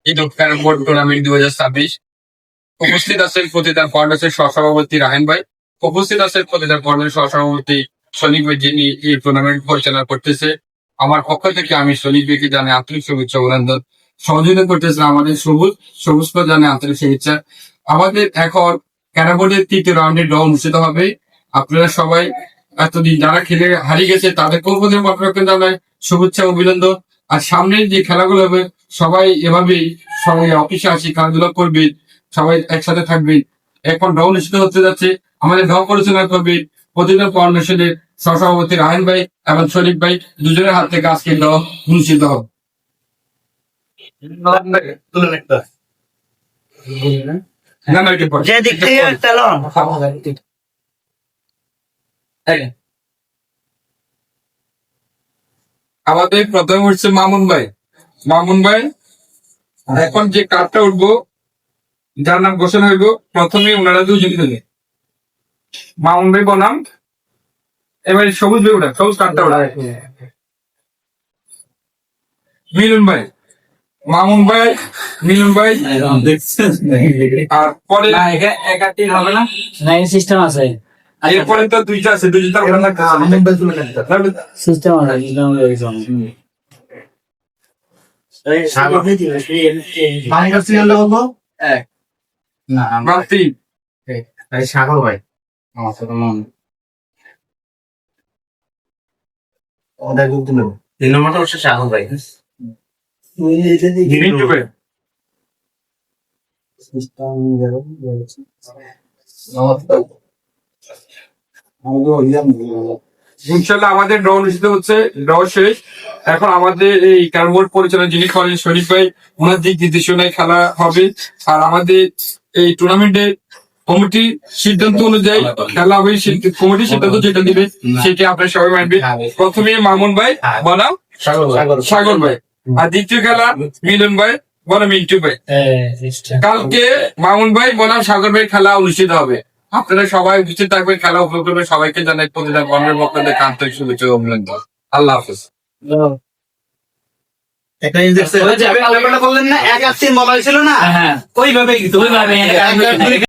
Eid carrom board tournament 2026 উপস্থিত আছেন প্রতিদান ফাউন্ডেশনের সহসভাপতি রাহেন ভাই, উপস্থিত আছেন প্রতিদান ফাউন্ডেশনের সহসভাপতি সনিক ভাই, যিনি এই টুর্নামেন্ট পরিচালনা করতেছে। আমার পক্ষ থেকে আমি সনিক ভাইকে জানাই আন্তরিক শুভেচ্ছা অভিনন্দন। সহযোগিতা করতেছে আমাদের সবুজ জানে আন্তরিক শুভেচ্ছা। আমাদের এখন ক্যারাম বোর্ডের তৃতীয় রাউন্ডের ড্র অনুষ্ঠিত হবে। আপনারা সবাই এতদিন যারা খেলে হারিয়ে গেছে তাদেরকেও আপনাকে জানাই শুভেচ্ছা অভিনন্দন। আর সামনের যে খেলাগুলো হবে সবাই এভাবেই সবাই অফিসে আসি খেলাধুলা করবে, সবাই একসাথে থাকবে। এখন ড্র অনুষ্ঠিত হতে যাচ্ছে। আমাদের ড্র পরিচালনা করবে প্রতিদিন ফাউন্ডেশনের সহসভাপতি রাহেন ভাই এবং শরীফ ভাই, দুজনের হাত থেকে আজকে ড্র অনুষ্ঠিত হবে। আমাদের প্রথমে হচ্ছে মামুন ভাই এখন যে কার্ডটা উঠবো যার নাম ঘোষণা হইব প্রথমে ওনারা দুজন দিলে মামুন ভাই বনাম এবার সবুজ ভাই ওঠা, সবুজ কার্ডটা ওঠা মিলন ভাই, মামুন ভাই, মিলন ভাই। আর পরে হবে না সিস্টেম আছে, এরপরে তো দুইটা আছে, দুইটা সিস্টেম আছে সাগর ভাই আমার সাথে মন 3 নম্বরটা হচ্ছে সাগর ভাই। ইনশাল্লাহ আমাদের ড্র অনুষ্ঠিত হচ্ছে, ড্র শেষ। এখন আমাদের এই ক্যারাম বোর্ড পরিচালনা যিনি করেন শরীফ ভাই, ওনার দিক নির্দেশনায় খেলা হবে। আর আমাদের এই টুর্নামেন্টের কমিটি সিদ্ধান্ত অনুযায়ী খেলা হবে। কমিটির সিদ্ধান্ত যেটা দিবে সেটা আপনারা সবাই মানবে। প্রথমে মামুন ভাই বনাম সাগর ভাই, আর দ্বিতীয় খেলা মিলন ভাই বনাম মিন্টু ভাই। কালকে মামুন ভাই বনাম সাগর ভাই খেলা অনুষ্ঠিত হবে। আপনারা সবাই উপস্থিত থাকবেন, খেলা উপভোগ করবেন। সবাইকে জানাই প্রতিদিন গণের পক্ষ থেকে আন্তরিক শুভেচ্ছা অভিনন্দন। আল্লাহ হাফিজ। একটা বললেন না 1-3 বলা হয়েছিল না, ওইভাবে